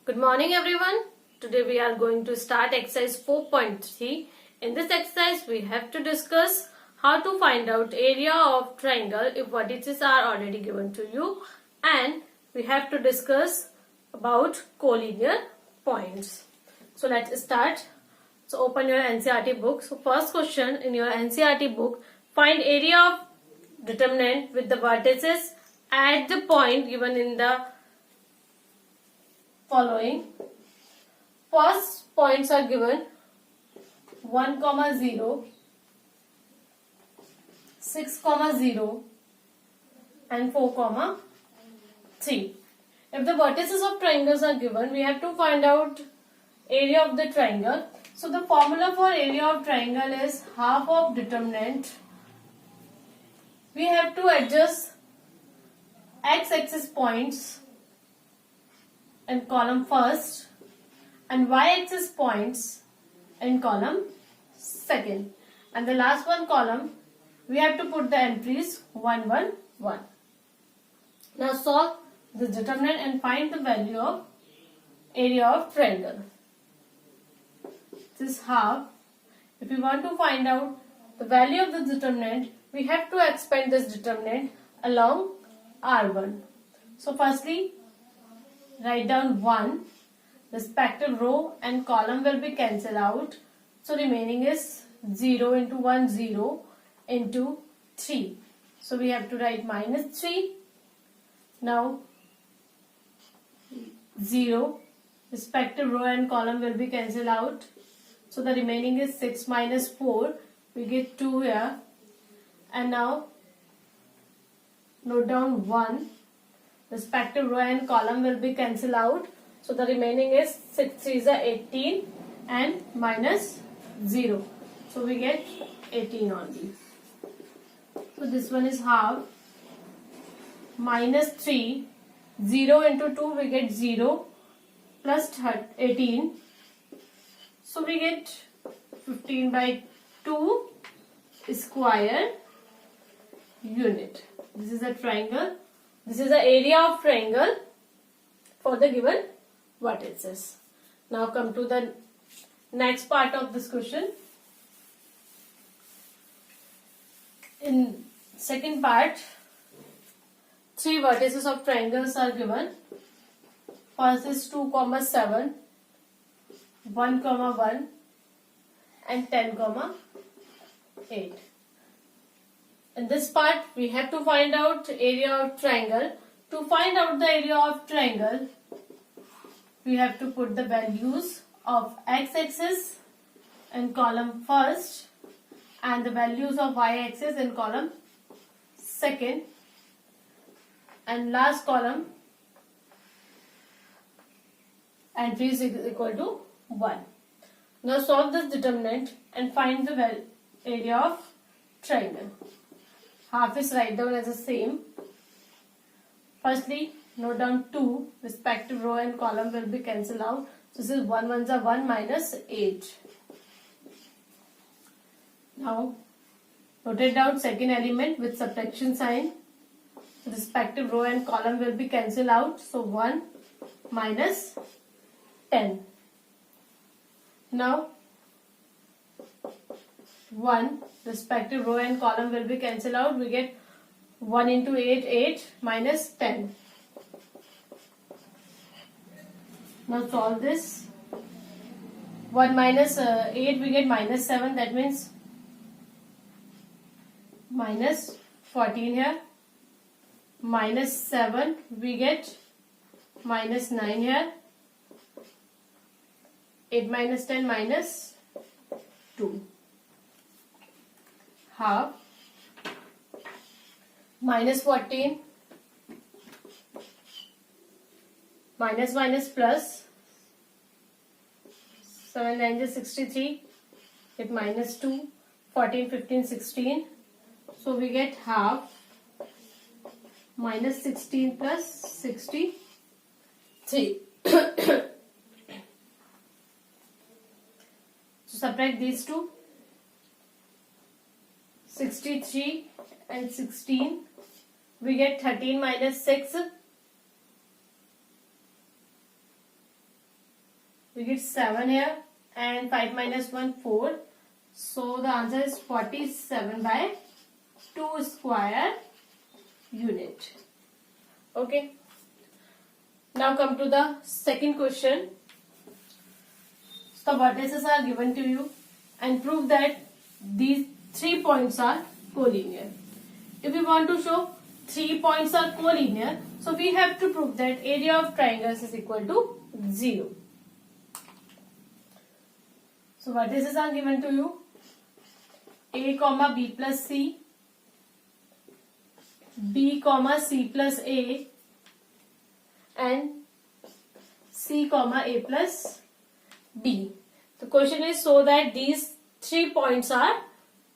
Good morning everyone. Today we are going to start exercise 4.3. In this exercise we have to discuss how to find out area of triangle if vertices are already given to you, and we have to discuss about collinear points. So let's start. So open your NCERT book. So first question in your NCERT book, find area of determinant with the vertices at the point given in the following. First points are given 1, 0, 6, 0 and 4, 3. If the vertices of triangles are given, we have to find out area of the triangle. So the formula for area of triangle is half of determinant. We have to adjust x-axis points in column first and y-axis points in column second, and the last one column we have to put the entries 1, 1, 1. Now solve the determinant and find the value of area of triangle. This is half. If we want to find out the value of the determinant, we have to expand this determinant along R1. So firstly, write down 1. Respective row and column will be cancelled out. So remaining is 0 into 1, 0 into 3. So we have to write minus 3. Now 0. Respective row and column will be cancelled out. So the remaining is 6 minus 4. We get 2 here. And now note down 1. Respective row and column will be cancelled out. So the remaining is 6 3 is 18 and minus 0. So we get 18 only. So this one is half. Minus 3. 0 into 2 we get 0 plus 18. So we get 15 by 2 square unit. This is a triangle. This is the area of triangle for the given vertices. Now come to the next part of this question. In second part, 3 vertices of triangles are given. First is 2, 7, 1, 1 and 10, 8. In this part, we have to find out area of triangle. To find out the area of triangle, we have to put the values of x-axis in column first and the values of y-axis in column second, and last column entry is equal to 1. Now solve this determinant and find the area of triangle. Half is write down as the same. Firstly, note down 2. Respective row and column will be cancelled out. So this is 1 1s are 1 minus 8. Now note it down second element with subtraction sign. Respective row and column will be cancelled out. So 1 minus 10. Now 1, respective row and column will be cancelled out. We get 1 into 8, 8 minus 10. Now solve this. 1 minus 8 we get minus 7. That means minus 14 here. Minus 7 we get minus 9 here. 8 minus 10 minus 2. Half. Minus 14. Minus plus. 7 9 is 63. Get minus 2. 14, 15, 16. So we get half. Minus 16 plus 63. So subtract these two. 63 and 16. We get 13 minus 6. we get 7 here, and 5 minus 1 4. So the answer is 47 by 2 square unit. Okay. Now come to the second question. The vertices are given to you and prove that these 3 points are collinear. If we want to show 3 points are collinear, so we have to prove that area of triangles is equal to 0. So vertices are given to you: a comma b plus c, b comma c plus a, and c comma a plus d. The question is so that these 3 points are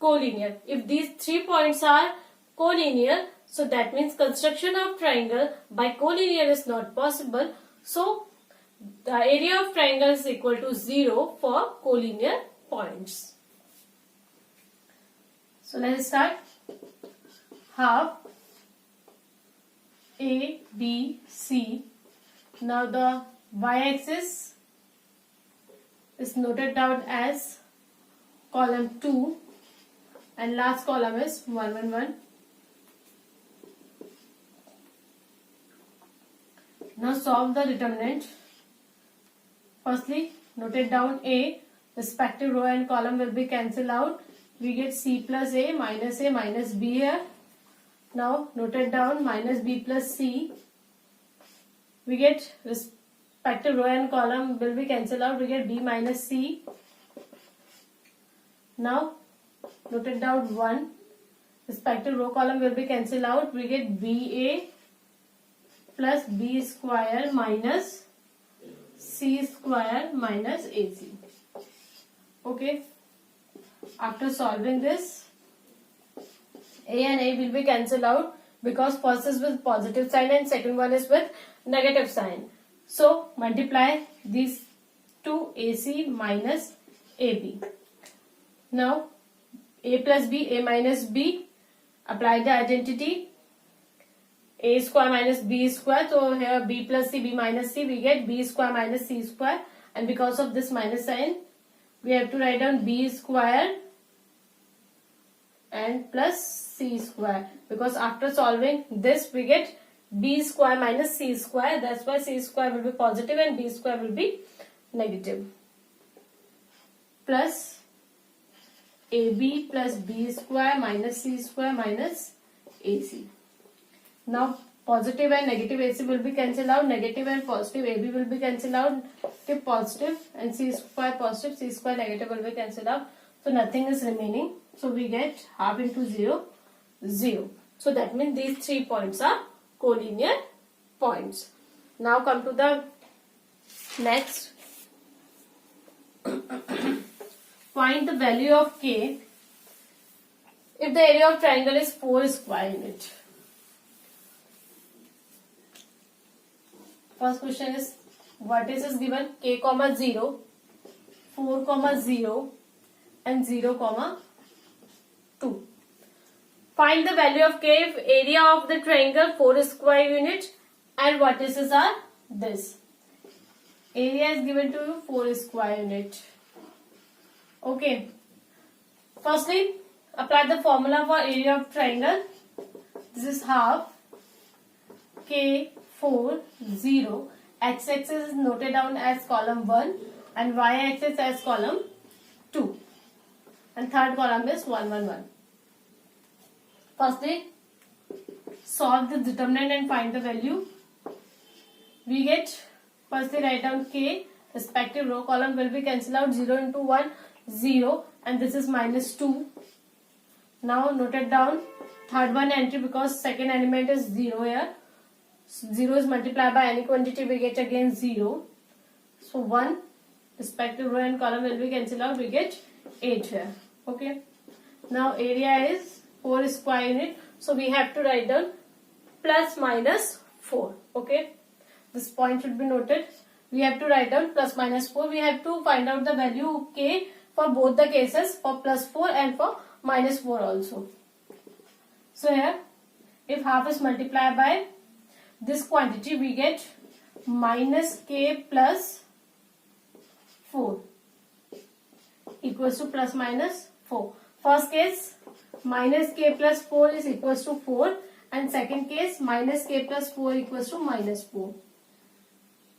collinear. If these 3 points are collinear, so that means construction of triangle by collinear is not possible. So the area of triangle is equal to 0 for collinear points. So let's start. Half A, B, C. Now the y-axis is noted down as column 2 and last column is 1 1 1. Now solve the determinant. Firstly, noted down A, respective row and column will be cancelled out. We get C plus A minus B here. Now noted down minus B plus C. We get respective row and column will be cancelled out. We get B minus C. Now noted down 1. Respective row column will be cancelled out. We get BA plus B square minus C square minus AC. Okay. After solving this, A and A will be cancelled out because first is with positive sign and second one is with negative sign. So multiply these two, AC minus AB. Now A plus B, A minus B, apply the identity. A square minus B square. So here B plus C, B minus C, we get B square minus C square. And because of this minus sign, we have to write down B square and plus C square. Because after solving this, we get B square minus C square. That's why C square will be positive and B square will be negative. Plus AB plus B square minus C square minus AC. Now positive and negative AC will be cancelled out. Negative and positive AB will be cancelled out. Keep positive and C square positive, C square negative will be cancelled out. So nothing is remaining. So we get half into 0, 0. So that means these 3 points are collinear points. Now come to the next. Find the value of K if the area of triangle is 4 square unit. First question is vertices given K comma 0, 4 comma 0 and 0 comma 2. Find the value of K if area of the triangle 4 square unit and vertices are this. Area is given to you 4 square unit. Okay. Firstly, apply the formula for area of triangle. This is half K 4 0. X-axis is noted down as column 1 and y-axis as column 2. And third column is 1 1 1. Firstly, solve the determinant and find the value. We get, firstly write down K, respective row column will be cancelled out. 0 into 1, 0, and this is minus 2. Now noted down third one entry because second element is 0 here. 0 is multiplied by any quantity, we get again 0. So 1, respective row and column will be cancelled out, we get 8 here. Okay. Now area is 4 square unit. So we have to write down plus minus 4. Okay. This point should be noted. We have to write down plus minus 4. We have to find out the value K for both the cases, for plus 4 and for minus 4 also. So here, if half is multiplied by this quantity, we get minus K plus 4 equals to plus minus 4. First case minus k plus 4 is equals to 4 and second case minus k plus 4 equals to minus 4.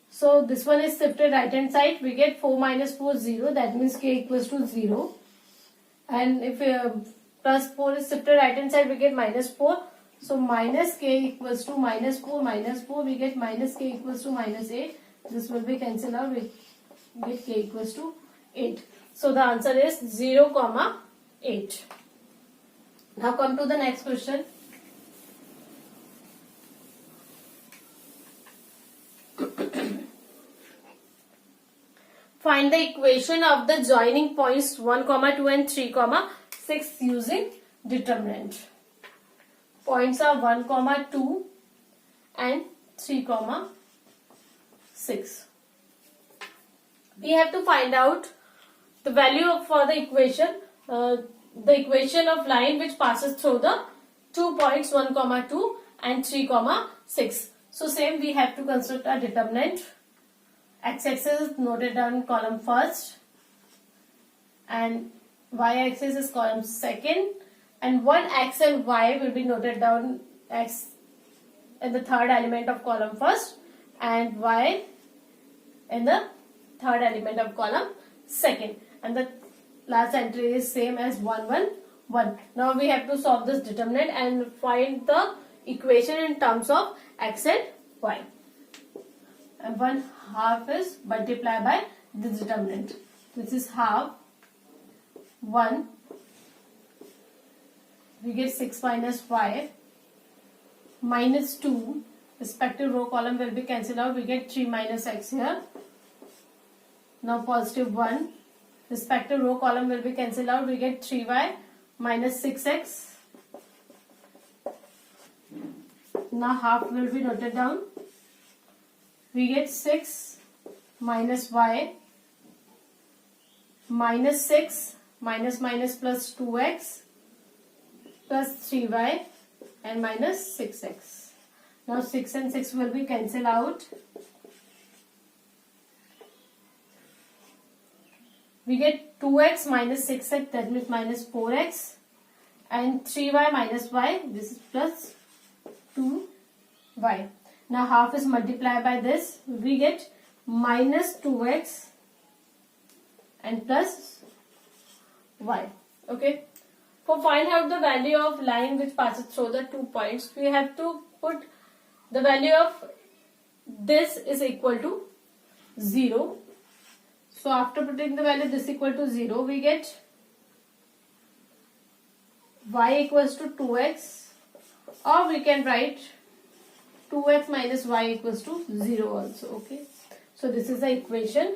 So this one is shifted right hand side. We get 4 minus 4 0, that means k equals to 0. And if plus 4 is shifted right hand side, we get minus 4. So minus k equals to minus 4, we get minus k equals to minus 8. This will be cancelled out, we get k equals to 8. So the answer is 0, 8. Now come to the next question. Find the equation of the joining points 1, 2 and 3, 6 using determinant. Points are 1, 2 and 3, 6. We have to find out the value for the equation of line which passes through the 2 points 1, 2 and 3, 6. So same, we have to construct a determinant. X-axis is noted down in column first and y-axis is column second, and one x and y will be noted down x in the third element of column first and y in the third element of column second, and the last entry is same as 1, 1, 1. Now we have to solve this determinant and find the equation in terms of x and y. And 1/2 is multiplied by this determinant. This is half 1. We get 6 minus y minus 2. Respective row column will be cancelled out. We get 3 minus x here. Now positive 1. Respective row column will be cancelled out. We get 3y minus 6x. Now half will be noted down. We get 6 minus y minus 6 minus minus plus 2x plus 3y and minus 6x. Now 6 and 6 will be cancelled out. We get 2x minus 6x, that means minus 4x, and 3y minus y, this is plus 2y. Now half is multiplied by this, we get minus 2x and plus y. Okay. For find out the value of line which passes through the 2 points, we have to put the value of this is equal to 0. So after putting the value this equal to 0, we get y equals to 2x, or we can write 2x minus y equals to 0 also. Okay. So this is the equation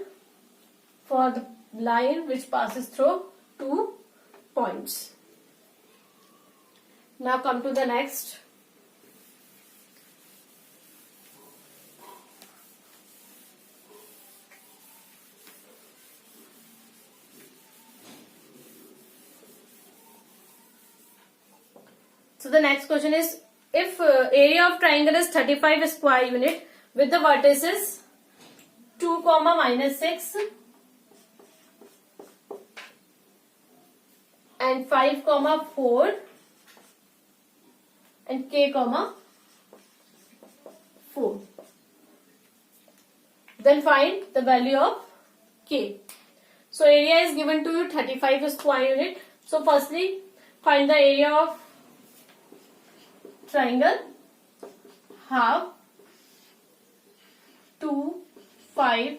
for the line which passes through 2 points. Now come to the next. So the next question is, if area of triangle is 35 square unit with the vertices 2, minus 6 and 5, 4 and k, 4. Then find the value of k. So area is given to you 35 square unit. So firstly find the area of triangle. Half 2, 5,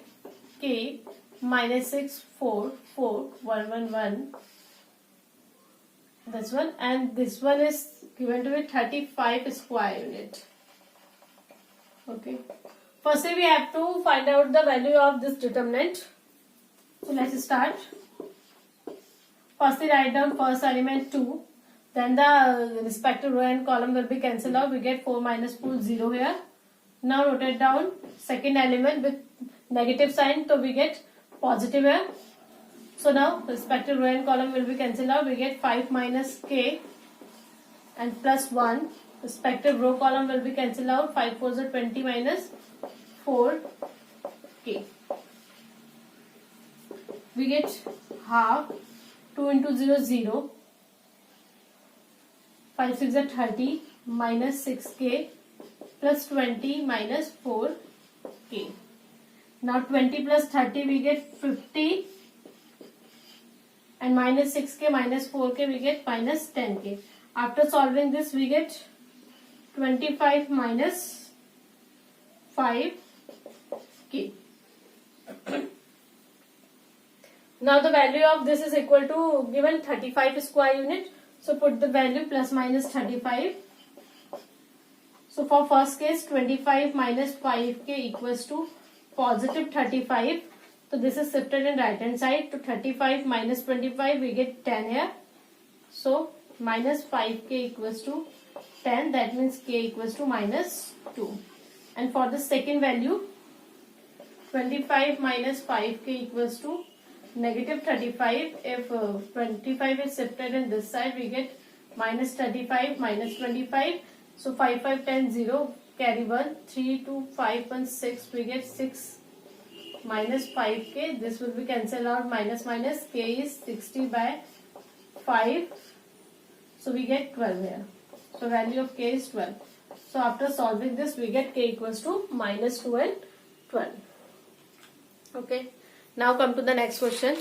k minus 6, 4, 4, 1, 1, 1. This one, and this one is given to be 35 square unit. Okay. Firstly, we have to find out the value of this determinant. So let's start. Firstly, write down first element 2. Then the respective row and column will be cancelled out. We get 4 minus 4, 0 here. Now note it down. Second element with negative sign, so we get positive here. So now respective row and column will be cancelled out. We get 5 minus k and plus 1. Respective row column will be cancelled out. 5 4 is 20 minus 4 k. we get half. 2 into 0 0. 5 6 are 30 minus 6k plus 20 minus 4k. Now 20 plus 30 we get 50 and minus 6k minus 4k we get minus 10k. After solving this we get 25 minus 5k. Now the value of this is equal to given 35 square unit. So put the value plus minus 35. So for first case 25 minus 5k equals to positive 35. So this is shifted in right hand side to 35 minus 25 we get 10 here. So minus 5k equals to 10, that means k equals to minus 2. And for the second value 25 minus 5k equals to negative 35. If 25 is shifted in this side we get minus 35 minus 25. So 5 5 10 0, carry 1, 3 2 5 1 6, we get 6 minus 5k. This will be cancelled out, minus minus, k is 60 by 5. So we get 12 here. So value of k is 12. So after solving this we get k equals to minus 2 and 12. Okay. Now come to the next question.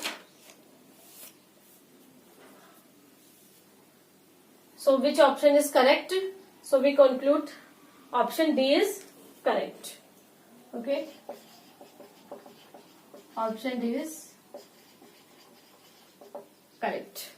So which option is correct? So we conclude option D is correct. Okay. Option D is correct.